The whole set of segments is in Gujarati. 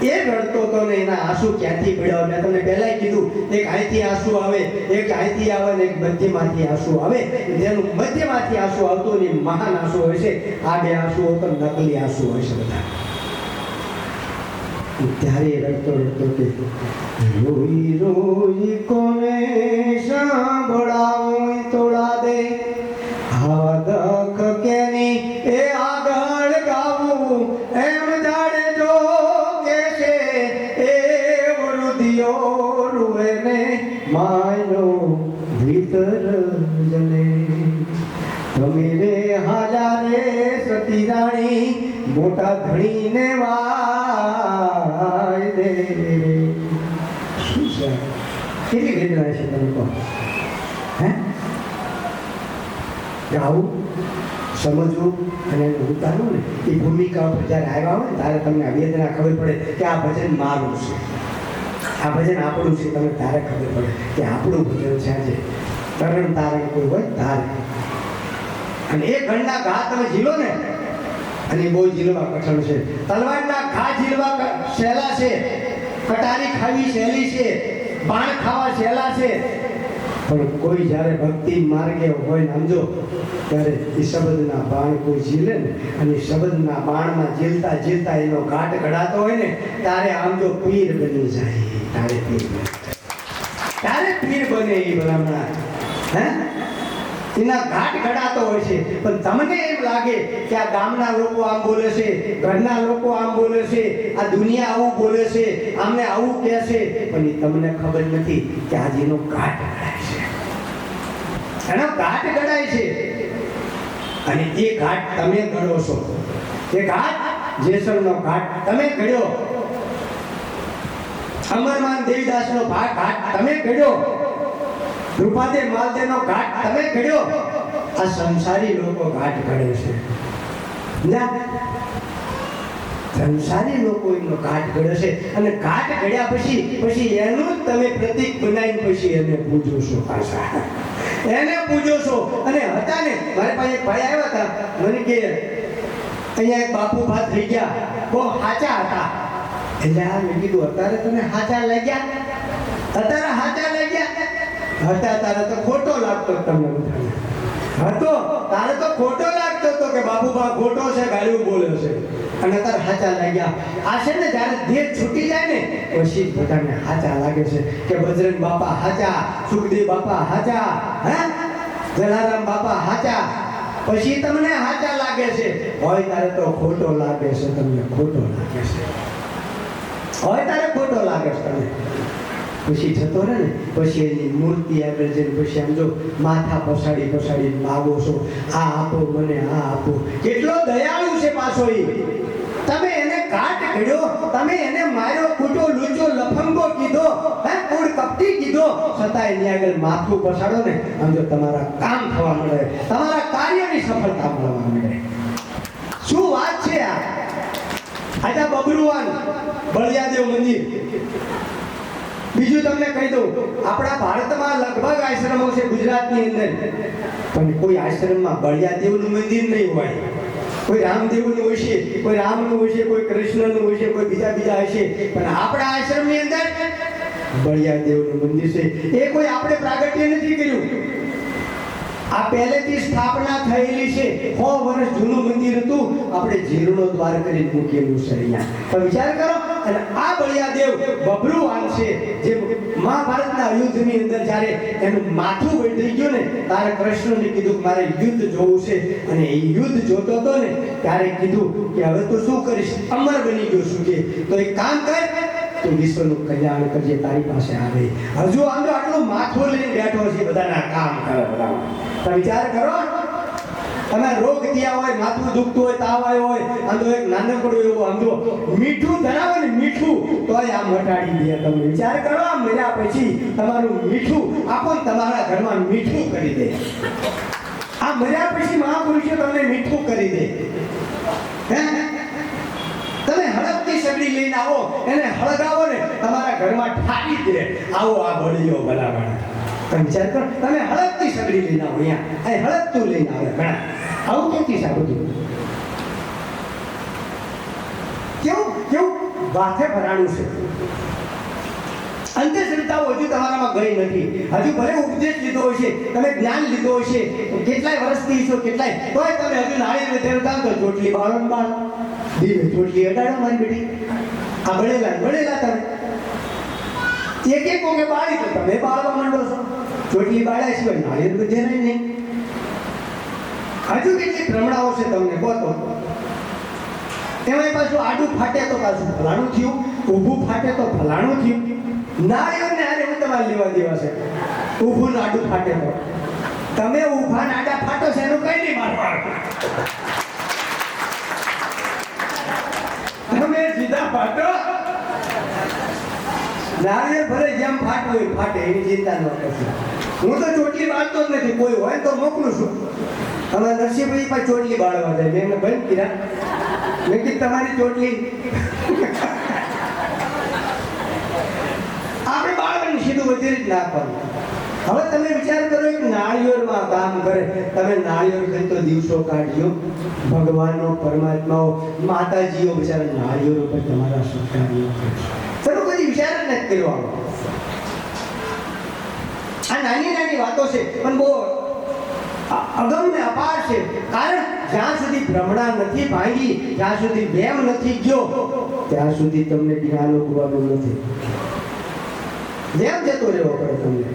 એ રડતો તો ને એના આંસુ ક્યાંથી પડ્યા? મેં તમને પહેલાય કીધું, એક અહીંથી આંસુ આવે, એક અહીંથી આવે ને એક મધ્યમાંથી આંસુ આવે. જેનું મધ્યમાંથી આંસુ આવતું ને મહાન આંસુ હોય છે. આ બે આંસુઓ તો નકલી આંસુ હોય છે બધા. ત્યારે રડતો રડતો કે રોઈ રોઈ કોને સાંભળાવું તોડા દે, આવા દખ કેની એ આગળ ગાવું, એમ જાણે જો કે છે એ વૃદ્ધિઓ રૂવે ને માયનો ભીતર જને. તમે રે હાજા રે સતી રાણી, મોટા ધણીને વાય દે. શું છે? કેટલી વેદના છે તમે કહો? હે, ગાવું, સમજવું અને ઉતારવું ને એ ભૂમિકા ઉપર જ્યારે આવ્યા હોય ને ત્યારે તમને આ વેદના ખબર પડે કે આ ભજન મારું છે, આ ભજન આપણું છે. તમને ત્યારે ખબર પડે કે આપણું ભજન છે. આજે તરણ તારણ કોઈ હોય તારે, અને એ ગણના ઘા તમે ઝીલો ને, અને બહુ ઝીલવા કઠણ છે. તલવારના ઘા ઝીલવા સહેલા છે, કટારી ખાવી સહેલી છે, બાણ ખાવા સહેલા છે. પણ કોઈ જ્યારે ભક્તિ માર્ગે હોય ને સમજો, ત્યારે એ શબ્દના બાણ કોઈ ઝીલે ને, અને શબ્દના બાણમાં ઝીલતા ઝીલતા એનો ઘાટ ઘડાતો હોય ને, ત્યારે આમ જો પીર બની જાય. ત્યારે પીર બને, ત્યારે પીર બને એ ભલામણા. હે, એના ઘાટ ઘડાતો હોય છે. પણ તમને એમ લાગે કે આ ગામના લોકો આમ બોલે છે, ઘરના લોકો આમ બોલે છે, આ દુનિયા આવું બોલે છે, આમને આવું કહે છે, પણ એ તમને ખબર નથી કે આજે એનો ઘાટ ઘડાય છે. એનો ઘાટ ઘડાય છે, અને એ ઘાટ તમે ઘડો છો. એ ઘાટ જેસરનો ઘાટ તમે ઘડ્યો, અમરમાન દેવીદાસનો ઘાટ તમે ઘડ્યો, રૂપાદે માલદેનો ઘાટ તમે ઘડ્યો. આ સંસારી લોકો ઘાટ ઘડે છે. સંસારી લોકો એનો ઘાટ ઘડે છે, અને ઘાટ ઘડ્યા પછી એનું જ તમે પ્રતીક બનાવીને પછી એને પૂજો છો. પાછા એને પૂજો છો. અને હતા ને, મારી પાસે એક ભાઈ આવ્યા હતા, મને કે અહીંયા એક બાપુ ભા થઈ ગયા, બહુ હાચા હતા. એટલે આ મેં કીધું, અત્યારે તમે હાચા લાગ્યા? અત્યારે હાચા લાગ્યા? હતા તારે તો ખોટો લાગતો તમને બધાને. હતો તારે તો ખોટો લાગતો હતો કે બાપુબા ખોટો છે, ગાળ્યું બોલે છે. અને તારે હાચા લાગ્યા. આ છે ને, જ્યારે દેહ છૂટી જાય ને પછી બધાને હાચા લાગે છે કે બજરંગ બાપા હાચા, સુખદેવ બાપા હાચા, હે, જલારામ બાપા હાચા. પછી તમને હાચા લાગે છે. હોય તારે તો ખોટો લાગે છે, તમને ખોટો લાગે છે. હોય તારે ખોટો લાગે છે તમને. પછી જતો રહે ને, પછી એની મૂર્તિ આગળ જઈને પછી આમ જો માથા પછાડી માગો છો, આ આપો મને, આ આપો. કેટલો દયાળુ છે પાછો એ. તમે એને ઘાટ ઘડ્યો, તમે એને માર્યો, કૂટો, લૂચો, લફંગો કીધો, હે, કૂડ કપટી કીધો, છતાં એની આગળ માથું પછાડો ને, આમ જો તમારા કામ થવા મળે, તમારા કાર્યની સફળતા મળવા મળે. શું વાત છે આ! આજા બબરુવાન બળિયાદેવ મંદિર. બીજું તમને કહી દઉં, આપણા ભારતમાં લગભગ આશ્રમો છે ગુજરાતની અંદર, પણ કોઈ આશ્રમમાં બળિયાદેવનું મંદિર નહીં હોય. કોઈ રામદેવનું હોય છે, કોઈ રામનું હોય છે, કોઈ કૃષ્ણનું હોય છે, કોઈ બીજા હશે, પણ આપણા આશ્રમની અંદર બળિયાદેવનું મંદિર છે. એ કોઈ આપણે પ્રાગટ્ય નથી કર્યું. આ પહેલેથી સ્થાપના થયેલી છે. 100 વર્ષ જૂનું મંદિર હતું, આપણે જીર્ણોદ્વાર કરી મૂકેલું છે અહીંયા. તો વિચાર કરો. અને આ બળિયાદેવ બબરુવાન છે, જે મહાભારતના યુદ્ધની અંદર જ્યારે એનું માથું વળી ગયું ને, ત્યારે કૃષ્ણને કીધું કે મારે યુદ્ધ જોવું છે. અને એ યુદ્ધ જોતો હતો ને, ત્યારે કીધું કે હવે તું શું કરીશ? અમર બની ગયો છું કે, તો એક કામ કર, તું વિશ્વનું કલ્યાણ કરજે, તારી પાસે આવે. હજુ આમ તો આટલું માથું લઈને બેઠો છે, બધાના કામ કરે. તો વિચાર કરો, તમે રોગ થયા હોય, માથું દુખતું હોય, તાવ આવ્યો હોય, આમ તો એક નાનકડું એવું આમ જો મીઠું ધરાવે ને, મીઠું તોય આમ હટાડી દે. તમે વિચાર કરો, આમ મર્યા પછી તમારું મીઠું આપો ને, તમારા ઘરમાં મીઠું કરી દે. આ મર્યા પછી મહાપુરુષો તમને મીઠું કરી દે. હે, તમે હળગતી સગડી લઈને આવો, એને હળગાવો ને, તમારા ઘરમાં ઠાકી દે. આવો આ બળીઓ ભલામણ. તમે વિચાર કરો, તમે હળગતી સગડી લઈને આવો, અહીંયા અહીં હળગતું લઈને આવે ઘણા. આવું ક્યાંથી સાબુતું? કેવું વાથે ભરાણું છે. અંધશ્રદ્ધાઓ હજુ તમારામાં ગઈ નથી. હજુ ભલે ઉપદેશ લીધો હશે, તમે જ્ઞાન લીધો હશે, કેટલાય વર્ષથી છો, કેટલાય, તોય તમે હજુ નાળિયેર દેવતા તો ચોટલી બાળો બાળ દીવે ચોટલી અડાડો મારી બેટી. આ ભણેલા તમે એક કોકે બાળી તો તમે બાળવા માંડો છો. ચોટલી બાળ્યા સિવાય નાળિયેર બધે નહીં. હજુ કેટલી ભ્રમણાઓ છે તમને કહો તો. એમાં પાછું આડું ફાટે તો પાછું ફલાણું થયું, ઊભું ફાટે તો ફલાણું થયું. નાળિયેરને હારે હું તમારે લેવા દેવા છે. ઊભું ને આડું ફાટે તો તમે ઊભા ને આડા ફાટો છે એનું કઈ નહીં મારવાનું. તમે સીધા ફાટો. નાળિયેર ભલે જેમ ફાટવું હોય ફાટે, એની ચિંતા ન કરશો. હું તો ચોટલી બાળતો જ નથી. કોઈ હોય તો મોકલું છું. અમારા નરસિંહભાઈ પાસે ચોટલી બાળવા જાય. મેં એમને બંધ કર્યા. મેં કીધું તમારી ચોટલી આપણે બાળકને સીધું વધેરી જ નાખવાનું. હવે તમે વિચાર કરો, એક નાળિયેરમાં કામ કરે. તમે નાળિયેર થઈ તો દિવસો કાઢજો. ભગવાનનો, પરમાત્માઓ, માતાજીઓ બિચારા નાળિયેર ઉપર તમારા સત્કારીઓ ચલો કોઈ વિચાર જ નથી કર્યો. આ નાની નાની વાતો છે પણ બહુ અગમ્ય અપાર છે. કારણ જ્યાં સુધી ભ્રમણા નથી ભાંગી, જ્યાં સુધી વેમ નથી ગયો, ત્યાં સુધી તમને જ્ઞાન ઉગવાનું નથી. વેમ જતો રહેવો પડે, તમને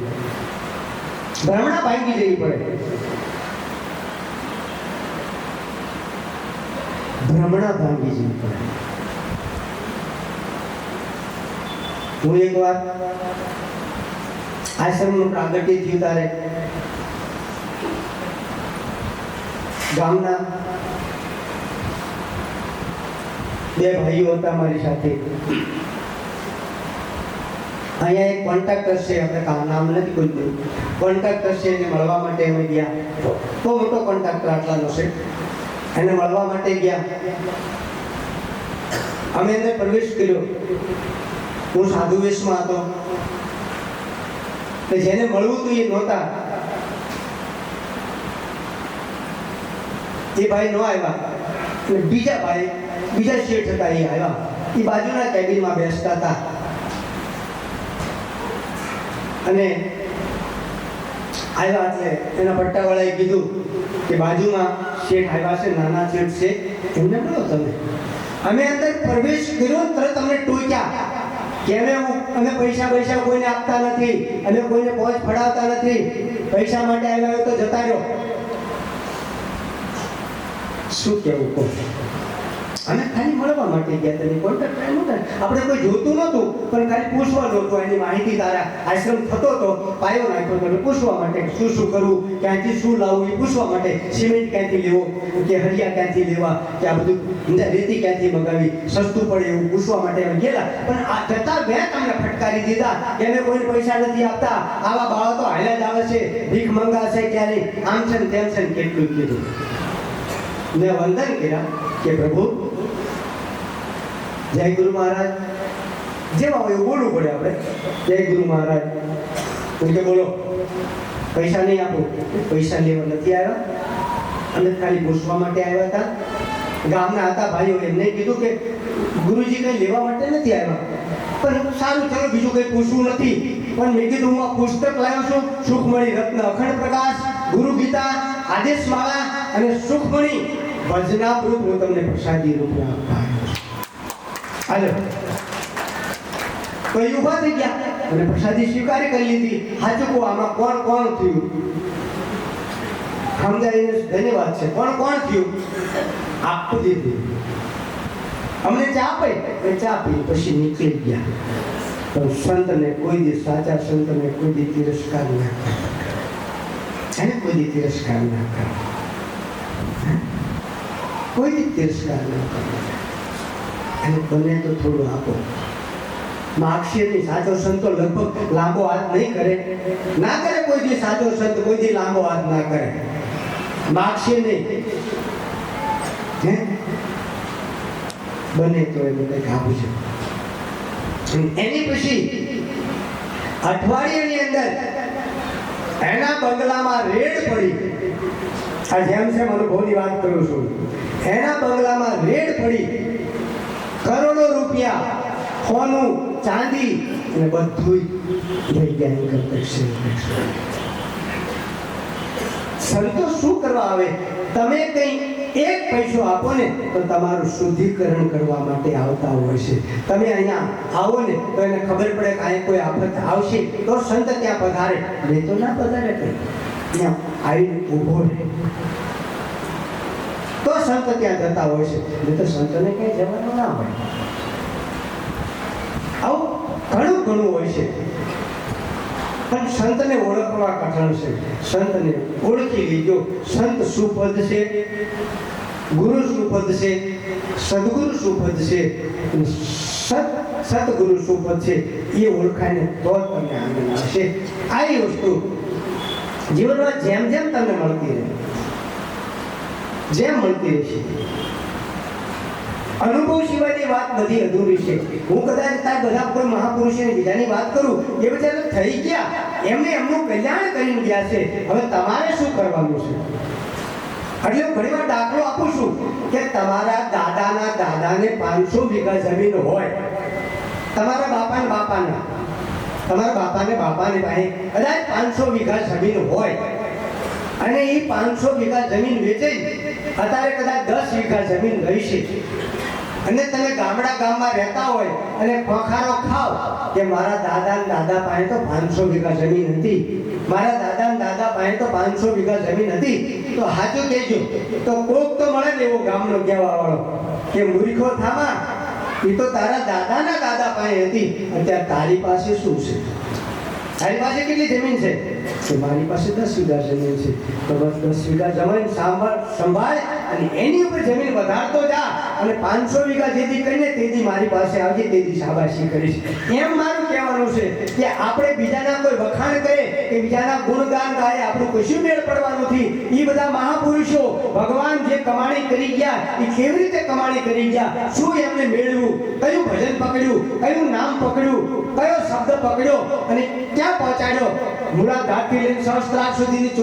ભ્રમણા ભાંગી જવી પડે. ભ્રમણા ભાંગી જવી પડે. હું એક વાર આશ્રમનું પ્રાગટ્ય થયું ત્યારે ગામના બે ભાઈઓ હતા મારી સાથે. અહીંયા એક કોન્ટ્રાક્ટર છે, આપણે નામ નથી કોઈ, કોન્ટ્રાક્ટર છે, એને મળવા માટે અમે ગયા. બહુ મોટો કોન્ટ્રાક્ટર આટલાનો છે. એને મળવા માટે ગયા. અમે એને પ્રવેશ કર્યો. હું સાધુ વેશમાં હતો. જેને મળવું હતું એ નહોતા. એ ભાઈ ન આવ્યા. બીજા ભાઈ, બીજા શેઠ હતા, એ આવ્યા. એ બાજુના કેબિનમાં બેસતા હતા. અને આવ્યા એટલે એના પટ્ટાવાળાએ કીધું કે બાજુમાં શેઠ આવ્યા છે, નાના શેઠ છે, એમને મળો તમે. અમે અંદર પ્રવેશ કર્યો તરત અમને ટોક્યા કે અમે પૈસા કોઈને આપતા નથી, અમે કોઈને પહોંચ ફડાવતા નથી. પૈસા માટે આવ્યા હોય તો જતા રહ્યો. શું કેવું કહો? અમે ખાલી મળવા માટે ગયા હતા. કોન્ટ્રાક્ટ નહોતા, આપણે કોઈ જોતું નહોતું, પણ ખાલી પૂછવા જોતું. એની માહિતી તારા આશ્રમ થતો હતો, પાયો નાખ્યો હતો પૂછવા માટે શું શું કરવું, ક્યાંથી શું લાવવું એ પૂછવા માટે. સિમેન્ટ ક્યાંથી લેવો, કે હરિયા ક્યાંથી લેવા, કે આ બધું રેતી ક્યાંથી મંગાવી, સસ્તું પડે એવું પૂછવા માટે અમે ગયેલા. પણ આ જતા મેં તમને ફટકારી દીધા કે અમે કોઈને પૈસા નથી આપતા. આવા બાળકો તો હાલ્યા જ આવે છે, ભીખ મંગાશે ક્યારે, આમ છે ને તેમ છે ને કેટલું કીધું. મેં વંદન કર્યા કે પ્રભુ જય ગુરુ મહારાજ. જેવા હોય એવું બોલવું પડે આપણે. જય ગુરુ મહારાજ. કે બોલો પૈસા નહીં આપો. પૈસા લેવા નથી આવ્યા, અમે ખાલી પૂછવા માટે આવ્યા હતા. ગામના હતા ભાઈઓ, એમને કીધું કે ગુરુજી કંઈ લેવા માટે નથી આવ્યા, પણ સારું ચલો બીજું કંઈ પૂછવું નથી. પણ મેં કીધું હું આ પુસ્તક લાવ્યો છું, સુખમણી રત્ન અખંડ પ્રકાશ, ગુરુ ગીતા, આદેશ માળા અને સુખમણી ભજનામૃત હું તમને પ્રસાદી રૂપે આપવા આવ્યો છું. હાલો તો એ ઊભા થઈ ગયા અને પ્રસાદી સ્વીકારી કરી લીધી. સાચું કહો, આમાં કોણ કોણ થયું સમજાવીને ધન્યવાદ છે. કોણ કોણ થયું? આપી દીધી. અમને ચા આપી, ચા પી પછી નીકળી ગયા. પણ સંતને કોઈ દી, સાચા સંતને કોઈ દી તિરસ્કાર ના કરે. એને કોઈ દી તિરસ્કાર ના કરે. કોઈ દી તિરસ્કાર ના કરે. અને બને તો થોડું આપો. માગશે નહીં. સાચો સંત તો લગભગ લાંબો હાથ નહીં કરે, ના કરે કોઈ દી. સાચો સંત કોઈ દી લાંબો હાથ ના કરે, માગશે નહીં. બને તો એ બધે ખાવું છે. એની પછી અઠવાડિયાની અંદર એના બંગલામાં રેડ પડી. આ જેમ છે અનુભવની વાત કરું છું. એના બંગલામાં રેડ પડી. કરોડો રૂપિયા સોનું ચાંદી અને બધું વૈજ્ઞાનિક કરશે. સંતો શું કરવા આવે? તમે કંઈ એક પૈસો આપો ને તો તમારું શુદ્ધિકરણ કરવા માટે આવતા હોય છે. તમે અહીંયા આવો ને તો એને ખબર પડે કે અહીં કોઈ આફત આવશે તો સંત ત્યાં પધારે, નહીં તો ના પધારે. કંઈ ત્યાં આવીને ઊભો રહે તો સંત ત્યાં જતા હોય છે, નહીં તો સંતને ક્યાંય જવાનું ના હોય. આવું ઘણું હોય છે. પણ સંતને ઓળખવા કઠણ છે. સંતને ઓળખી લીધો. સંત સુપદ છે, ગુરુ સુપદ છે, સદગુરુ સુપદ છે, સતગુરુ સુપદ છે. એ ઓળખાઈને તો તમને આનંદ આવશે. આ વસ્તુ જીવનમાં જેમ જેમ તમને મળતી રહે, જેમ મળતી રહેશે. અનુભવ સિવાયની વાત બધી અધૂરી છે. હું કદાચ તાર બધા કોઈ મહાપુરુષોની બીજાની વાત કરું, એ બિચારા થઈ ગયા, એમને એમનું કલ્યાણ કરીને ગયા છે. હવે તમારે શું કરવાનું છે? એટલે હું ઘણી વાર દાખલો આપું છું કે તમારા દાદાના દાદાને 500 વીઘા જમીન હોય, તમારા બાપાને બાપાને પાસે કદાચ 500 વીઘા જમીન હોય અને એ 500 વીઘા જમીન વેચાઈ અત્યારે કદાચ 10 વીઘા જમીન રહી છે અને તમે ગામમાં રહેતા હોય અને ખોખારો ખાવ કે મારા દાદા પાસે તો 500 વીઘા જમીન હતી, મારા દાદા પાસે તો 500 વીઘા જમીન હતી, તો સાચું કહેજો તો કોક તો મળે ને એવો ગામનો કહેવા વાળો કે મૂર્ખો થામા, એ તો તારા દાદાના દાદા પાસે હતી, અત્યારે તારી પાસે શું છે? તારી પાસે કેટલી જમીન છે? તો મારી પાસે 10 વીઘા જમીન છે. તો બસ 10 વીઘા જમીન સંભાળ અને એની ઉપર જમીન વધારતો જા અને 500 વીઘા જેથી કરીને તેથી મારી પાસે આવજે, તેથી શાબાશી કરીશ. એમ મારું કહેવાનું છે કે આપણે બીજાના કોઈ વખાણ કરે કે બીજાના ગુણગાન ગાય આપણું કશું મેળ પડવાનું નથી. એ બધા મહાપુરુષો ભગવાન જે કમાણી કરી ગયા એ કેવી રીતે કમાણી કરી ગયા, શું એમને મેળવ્યું, કયું ભજન પકડ્યું, કયું નામ પકડ્યું, કયો શબ્દ પકડ્યો અને ક્યાં પહોંચાડ્યો, મુલાકાતથી લઈને સહસ્ત્રાર્થ સુધીની